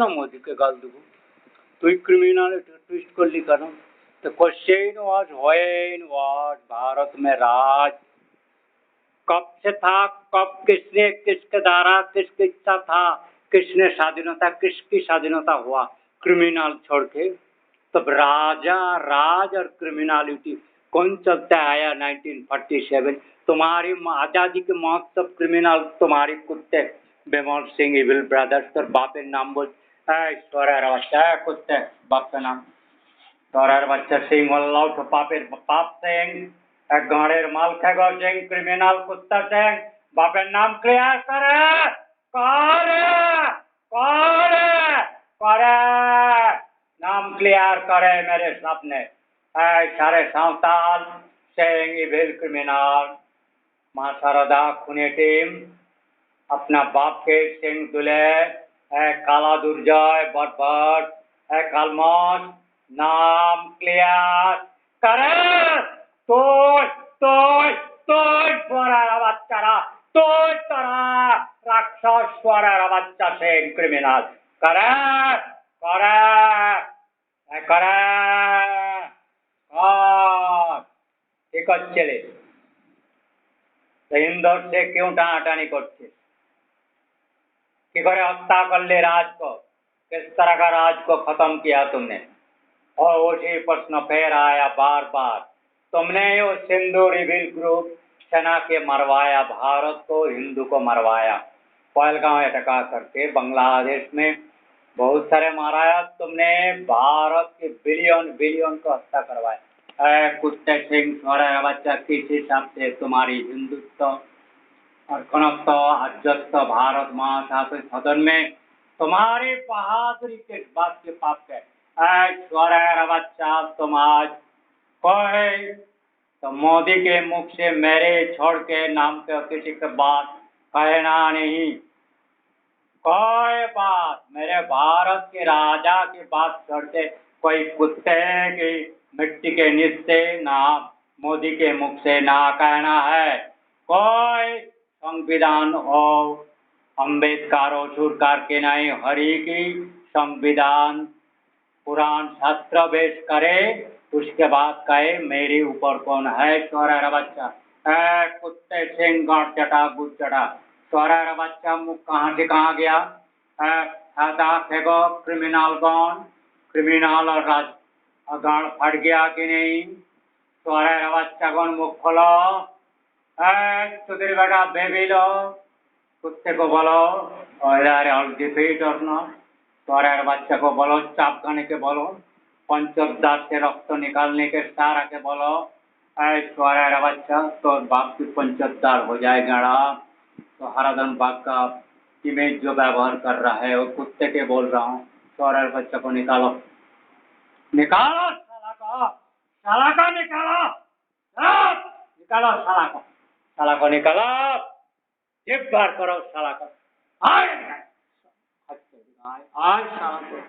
না মোদিকে গাল দেবো, তুই क्रिमिनल ट्विस्ट করলি কেন? The question was when was Bharat में राज, कब से था, कब किसने किसके द्वारा किसकी इच्छा था, किसने स्वाधीनता किसकी स्वाधीनता हुआ क्रिमिनल छोड़ के? तब राजा राज और क्रिमिनलिटी कौन चलता आया 1947? तुम्हारी आजादी के महोत्सव क्रिमिनल तुम्हारे कुत्ते बेमौल सिंह इविल ब्रदर्स, তোর বাপের নাম বল, ঈশ্বরের বাচ্চা কুত্তে বাপ का नाम তোরার বাচ্চা সিং হল্লাও তো পাপের পাপ সিং, এক গাঁড়ের মাল খেগো সিং, ক্রিমিনাল কুত্তা সিং, বাপের নাম ক্লিয়ার করে করে করে করে नाम क्लियर करे मेरे सामने। सारे सावताल सिंह इविल क्रिमिनल, माँ शारदा खूनी टीम, अपना बाप के सिंह दुले, काला दुर्जय बट कालमोस, नाम क्लियर करे। स्वरेर बाच्चारा तोरा राक्षस स्वरेर बाच्चा सिंह क्रिमिनल करे करे करे ঠিক হচ্ছে हिंदोर से क्यों टानाटानी करছে? कि करे हत्या कर ले राज को, किस तरह का राज को खत्म किया तुमने? और वही प्रश्न फिर आया बार बार, तुमने वो सिंधु रिविल ग्रुप सेना के मरवाया, भारत को हिंदू को मरवाया, पहलगांव अटैक करके बांग्लादेश में बहुत सारे माराया तुमने, भारत के बिलियन बिलियन को हत्या करवाया। कुत्ते सिंह स्वरेर बच्चा, किस हिसाब से तुम्हारी हिंदुत्व और घनत्व अध्यस्त भारत महाशासित सदन में तुम्हारी बहादुरी के बात के पाप है? स्वरेर बच्चा तुम आज कोई तो मोदी के मुख से मेरे छोड़ के नाम पे किसी के बात कहना नहीं, कोई बात मेरे भारत के राजा की बात करते कोई कुत्ते की मिट्टी के नीचे ना मोदी के मुख से ना कहना है। कोई संविधान और अम्बेडकर और सुरकार के नहीं, हरि की संविधान पुराण शास्त्र बेच करे, उसके बाद कहे मेरे ऊपर कौन है? स्वरेर बच्चा कुत्ते सिंह गांठ चटा गुट चटा, स्वरेर बच्चा मुख कहाँ से कहाँ गया? फेंको क्रिमिनल गौन, क्रिमिनल और राज गांड फट गया कि नहीं? स्वरेर बच्चा कौन मुख खोलो, चुदरी बेटा बेबी लो, कुत्ते को बोलो ऑल डिफीट और नॉट, स्वरेर बच्चा को बोलो चाप खाने के बोलो, पंचोद्धार से रक्त निकालने के सारा के बोलो, स्वरेर बच्चा तो बाप की पंचोद्धार हो जाएगा। तो हराधन बाग का इमेज जो व्यवहार कर रहा है वो कुत्ते के बोल रहा हूँ, स्वरेर बच्चा को निकालो निकालो, साला को निकालो, निकालो साला को निकालो, जिप बार करो साला को, आज साला को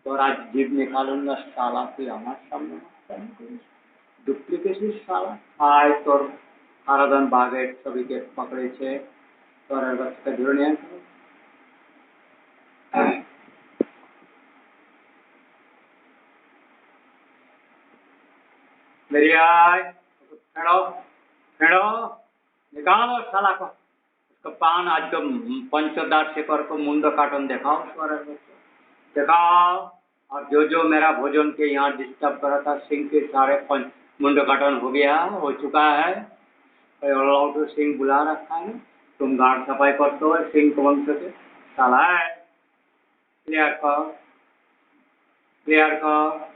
तो आज जीप निकालूंगा साला की हमारे सामने डुप्लीकेसी साला। आज तो हराधन बागे सभी के पकड़े छे, स्वरेर बच्चा धीरे नहीं मेरी आय फेड़ो फेड़ो निकालो साला को, उसका पान आज तो पंचोद्धार शेखर को मुंडो काटन दिखाओ, स्वरेर बच्चा दिखाओ। और जो मेरा भोजन के यहाँ डिस्टर्ब करा था सिंह के सारे मुंडो काटन हो गया, हो चुका है। तो सिंह बुला रखा है, तुम गांड सफाई करते हो सिंह को वंश के साला है, क्लियर करो क्लियर करो।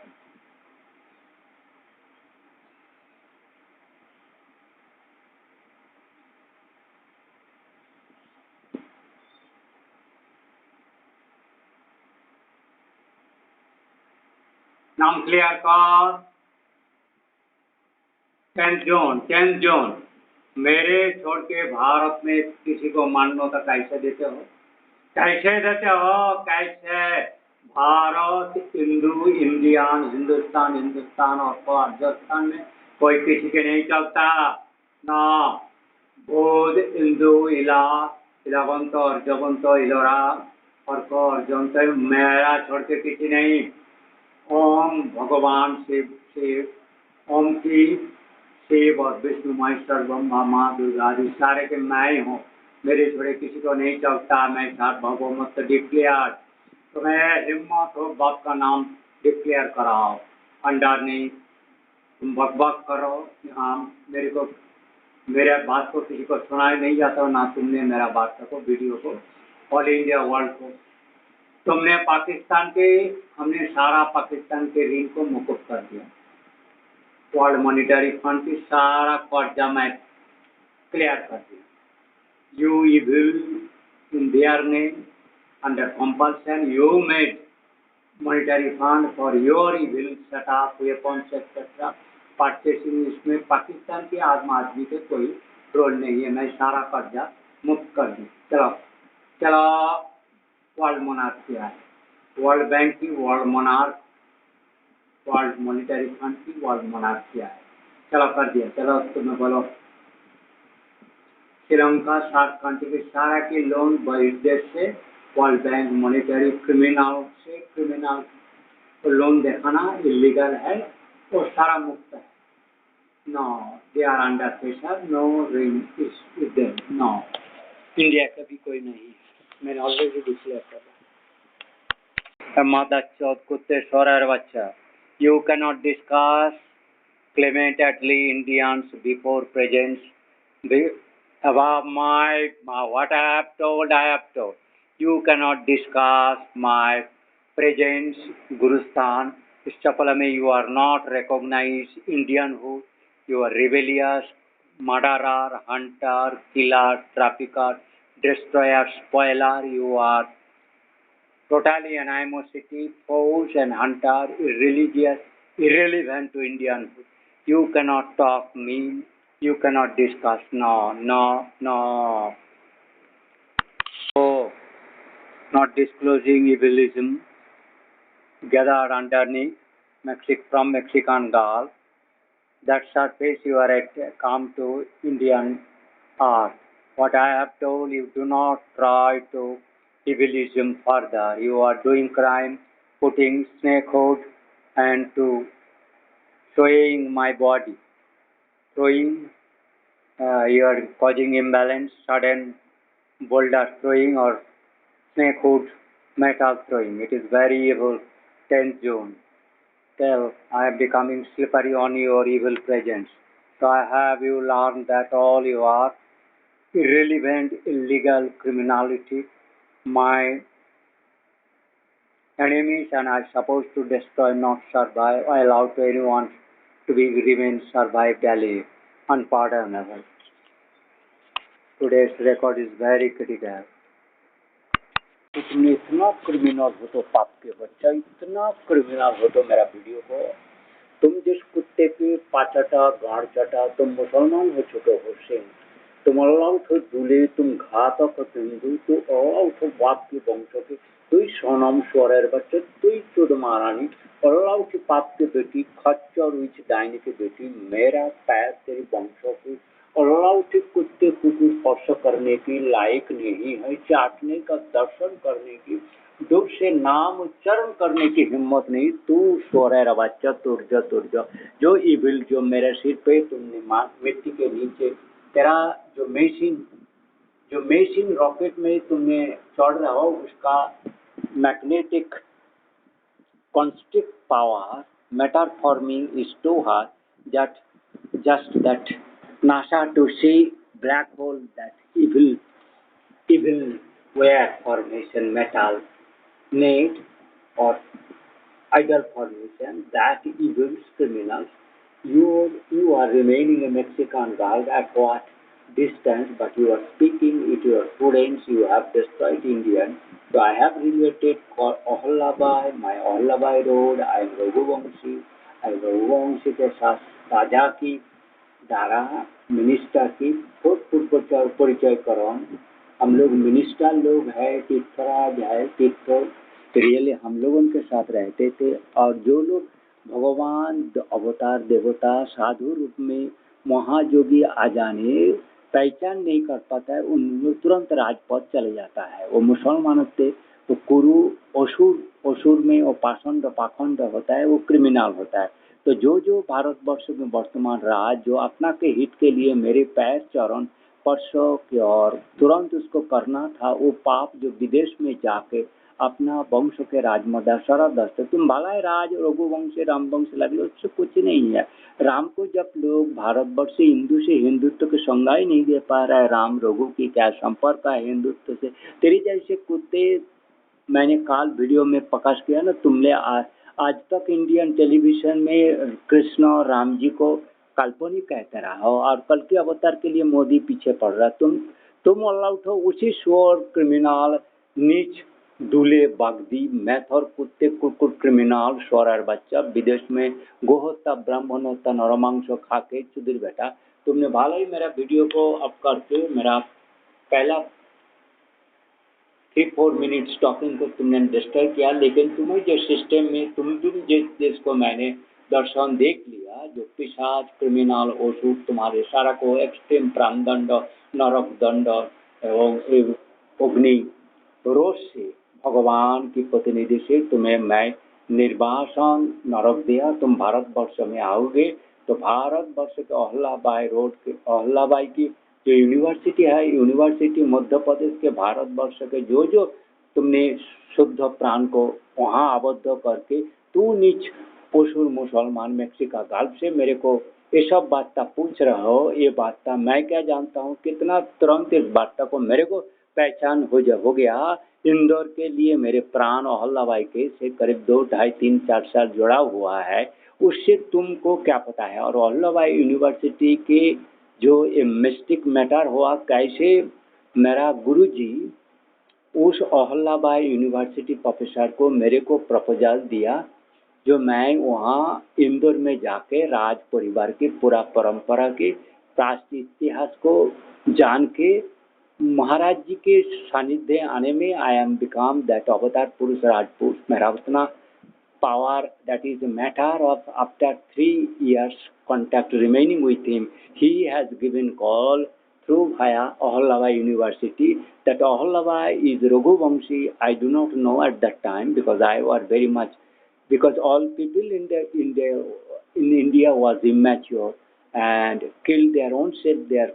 नाम क्लियर कर। 10 जून मेरे छोड़ के भारत में किसी को मान्यता कैसे देते हो? कैसे देते हो? कैसे? भारत हिंदू इंडियन हिंदुस्तान और पाकिस्तान में कोई किसी के नहीं चलता ना। बौद्ध हिंदू इला इलावंत और जवंत इलोरा और जानते मेरा छोड़ के किसी नहीं। ओम भगवान शिव शिव ओम की शिव और विष्णु महेश्वर ब्रह्मा माँ दुर्गा आदि सारे के मैं ही हूँ। मेरे छोड़े किसी को नहीं चलता। मैं सार्वभौमत्व डिक्लेयर। तुम्हें हिम्मत हो बाप का नाम डिक्लेयर कराओ। अंडर नहीं तुम बकबक करो। हाँ मेरे बात को किसी को सुनाई नहीं जाता ना तुमने मेरा बात को वीडियो को ऑल इंडिया वर्ल्ड को। तुमने पाकिस्तान के हमने सारा पाकिस्तान के ऋण को मुकुट कर दिया। वर्ल्ड मॉनिटरी फंड की सारा कर्जा मैं क्लियर कर दिया। You evil in their name under compulsion you made monetary fund for your evil setup weapons etcetera purchasing. इसमें पाकिस्तान के आम आदमी के कोई रोल नहीं है। मैं सारा कर्जा मुक्त कर दी। चलो चलो वर्ल्ड मोनार्क क्या है? वर्ल्ड बैंक की world monarch world monetary fund की वर्ल्ड मोनार्क क्या है? चलो कर दिया। चलो तुम्हें बोलो श्रीलंका सार्क कंट्री के सारा की लोन बहिर्देश से वर्ल्ड बैंक मॉनिटरी क्रिमिनल से क्रिमिनल तो लोन देखाना इलीगल है और सारा मुक्त है। No they are under pressure. No ring is them. No India का भी कोई नहीं है। मैंने ऑलरेडी डिक्लेयर कर दिया। मादा चौथ कुत्ते सोरार बच्चा you can not discuss clemently Indians before presents about my what I have told. You cannot discuss my presence Gurustan. Stapalame, you are not recognized Indianhood. You are rebellious, murderer, hunter, killer, trafficker, destroyer, spoiler. You are totally animosity, foes and hunter, irreligious, irrelevant to Indianhood. You cannot talk mean. You cannot discuss. No, no, no. Oh, not disclosing evilism gathered underneath from Mexican Gulf. That surface you are at come to Indian art. What I have told you, do not try to evilism further. You are doing crime, putting snakehood and to swaying my body, throwing. You are causing imbalance, sudden boulder throwing or snakehood metal throwing. It is very evil. 10th June. Tell I am becoming slippery on your evil presence. So I have you learned that all you are irrelevant, illegal criminality, my enemies, and I supposed to destroy, not survive. I allow to anyone to be remain survived alive, unpardonable. Today's record is very critical. तुमने इतना criminal हो तो पाप के बच्चा, इतना criminal हो तो मेरा वीडियो को तुम जिस कुत्ते के पाचटा गाड़ चटा तुम मुसलमान हो चुके हो सिंह। तुम अल्लाह उठो दूले तुम घातक हो हिंदू तो अल्लाह उठो बाप के वंशों के तुई सोनम स्वरेर बच्चे तुई चुद महारानी अल्लाह उठी पाप के बेटी खच्चर उच डायनी की बेटी मेरा पैर तेरी वंशों की अल्लाह उठी कुत्ते कुकुर स्पर्श करने की लायक नहीं है। चाटने का दर्शन करने की दूर से नाम उच्चारण करने की हिम्मत नहीं। तू स्वरेर बच्चा तुर्जा जो इविल जो मेरे सिर पे तुमने मिट्टी के नीचे तेरा जो मेशिन रॉकेट में तुमने चढ़ रहा हो उसका magnetic constrict power matter for me is too hard that just that NASA to see black hole that evil where formation metal need or idol formation that evil criminals. You are remaining a Mexican guide at what distance, but you are speaking with your students. You have destroyed Indian. So I have related for Ohlabai, my Ohlabai road. I am Raghuvanshi. I am Raghuvanshi के साझा की धारा minister की पूर्व परिचय करो। हम लोग मिनिस्टर लोग है तीर्थराज है तीर्थ रियली हम लोग उनके साथ रहते थे और जो लोग भगवान अवतार देवता साधु रूप में महायोगी आ जाने पहचान नहीं कर पाता है उन तुरंत राजपथ चले जाता है। वो मुसलमानों से तो कुरु असुर, असुर में वो पाखंड पाखंड होता है, वो क्रिमिनल होता है। तो जो जो भारतवर्ष में वर्तमान राज जो अपना के हित के लिए मेरे पैर चरण परसों के और तुरंत उसको करना था, वो पाप जो विदेश में जाके अपना वंश के राजमदा शरदस्त तुम भला है राज रघुवंश राम वंश लगे, उससे कुछ नहीं है। राम को जब लोग भारतवर्ष से हिंदू से हिंदुत्व की संज्ञा नहीं दे पा रहा है, राम रघु की क्या संपर्क है हिंदुत्व से। तेरी जैसे कुत्ते मैंने काल वीडियो में प्रकाश किया ना, तुमने आज तक इंडियन टेलीविजन में कृष्ण और राम जी को काल्पनिक कहते रहा हो और कल के अवतार के लिए मोदी पीछे पड़ रहा। तुम अल्लाह उठो उसी शोर क्रिमिनल नीच दूल्हे बागदी मैथ और कुत्ते कुकुर क्रिमिनल शोर बच्चा विदेश में गोहत्या ब्राह्मण हत्या नरमांस खा के चुदिर बेटा। तुमने भला ही मेरा वीडियो को अप करके मेरा पहला 3-4 मिनट्स टॉकिंग को तुमने डिस्ट्रॉय किया, लेकिन तुम्हें जो सिस्टम में तुम जिस देश को मैंने दर्शन देख लिया, जो पिशाच क्रिमिनल ओसुर तुम्हारे सारा को एक्सट्रीम प्राणदंड नरक दंड एवं अग्नि रोष से भगवान की प्रतिनिधि से तुम्हें मैं निर्वासन नरक दिया। तुम भारतवर्ष में आओगे तो भारतवर्ष के अहलाबाई रोड के अहलाबाई की जो यूनिवर्सिटी है, यूनिवर्सिटी मध्य प्रदेश के भारतवर्ष के जो जो तुमने शुद्ध प्राण को वहाँ आबद्ध करके तू नीच पशुर मुसलमान मेक्सिका गल्फ से मेरे को ये सब बात पूछ रहे हो। ये बात मैं क्या जानता हूँ, कितना तुरंत इस बात को मेरे को पहचान हो गया। इंदौर के लिए मेरे प्राण अहलाबाई के से करीब 2, 2.5, 3, 4 साल जुड़ा हुआ है, उससे तुमको क्या पता है। और अहलाबाई यूनिवर्सिटी के जो ये मिस्टिक मैटर हुआ, कैसे मेरा गुरुजी उस अहलाबाई यूनिवर्सिटी प्रोफेसर को मेरे को प्रपोजल दिया, जो मैं वहाँ इंदौर में जाके राज परिवार की पूरा परंपरा के प्राचीन इतिहास को जान के महाराज जी के सानिध्य आने में आई एम बिकम दैट अवतार पुरुष राजपूत। मेरा उतना power, that is a matter of after 3 years contact remaining with him, he has given call through via Ahalabai University that Ahalabai is Raghuvamshi. I do not know at that time because I was very much, because all people in India was immature and killed their own self, their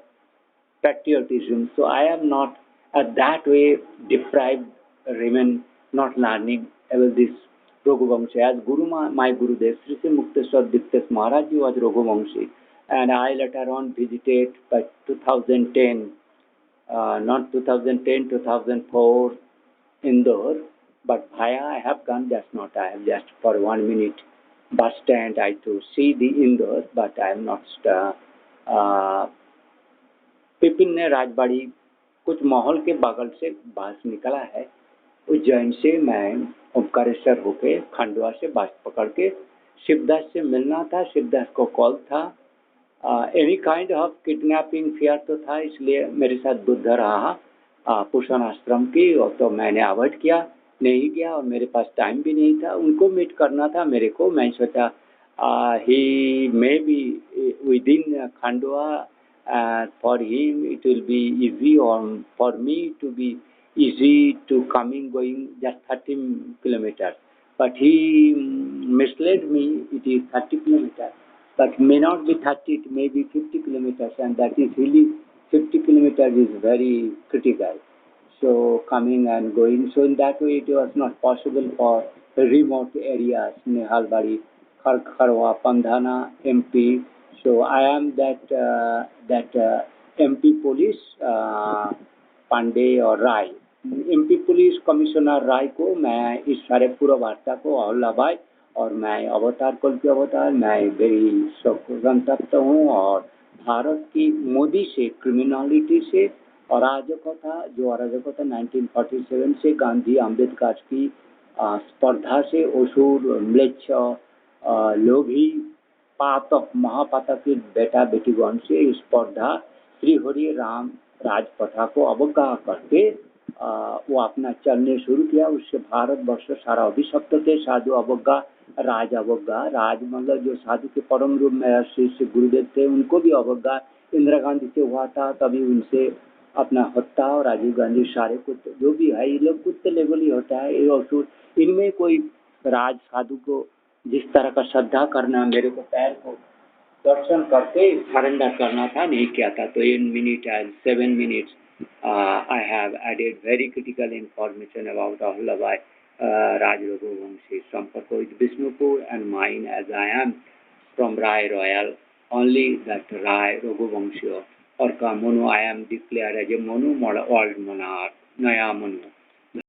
patriotism. So I am not at that way deprived, remain not learning about this Raghuvamshi. As Guru, my Gurudev, Sri Sri Mukteswar Diktas Maharaj Ji was Raghuvamshi, and I later on visited by 2010, not 2010, 2004 Indore, but I have gone just not. I have just for 1 minute bus stand I to see the Indore, but I am not. पिपिन ने राजबाड़ी कुछ माहौल के बगल से बास निकला है। उज्जैन से मैं ओमकारेश्वर होके खंडवा से बस पकड़ के शिवदास से मिलना था। शिवदास को कॉल था, any kind of kidnapping fear तो था, इसलिए मेरे साथ बुद्ध रहा पुष्ण आश्रम की, और तो मैंने अवॉइड किया, नहीं गया और मेरे पास टाइम भी नहीं था। उनको मीट करना था मेरे को। मैं सोचा ही maybe with in Khandwa, for him it will be easy, or for me to be easy to coming going just 30 kilometers, but he misled me. It is 30 kilometers, but may not be 30, it may be 50 kilometers, and that is really 50 kilometers is very critical. So coming and going, so in that way it was not possible for remote areas, Nehalbari, Kharwa, Pandhana, MP. So I am that MP police Pandey और Rai, MP police commissioner Rai को मैं इस सारे पूरा वार्ता को अहलाबाई और मैं अवतार कल के अवतार, मैं वेरी संतप्त हूँ। और भारत की मोदी से क्रिमिनलिटी से अराजकता, जो अराजकता 1947 से गांधी अम्बेडकर की स्पर्धा से असुर म्लेच्छ लोभी पातक महापातक के बेटा बेटीगण से स्पर्धा श्री हरि राम राजपथा को अवज्ञा करके वो अपना चलने शुरू किया। उससे भारतवर्ष सारा अभिशप्त थे। साधु अवज्ञा, राज अवज्ञा, राज मतलब जो साधु के परम रूप में श्री गुरुदेव थे, उनको भी अवज्ञा इंदिरा गांधी से हुआ था। तभी उनसे अपना हत्या और राजीव गांधी सारे कुत्ते जो भी है ये लोग कुत्ते लेवल ही होता है ये असुर। इनमें कोई राज साधु को जिस तरह का श्रद्धा करना मेरे को पैर को दर्शन करके सरेंडर करना था नहीं किया था। तो इन minute and 7 minutes I have added very critical information about Ahlubai Raj Raghuvamshi Sampurk with Bishnupur and mine as I am from Rai Royal, only that Rai Raghuvamshi or Manu I am declared as a Manu world monarch, Naya Manu.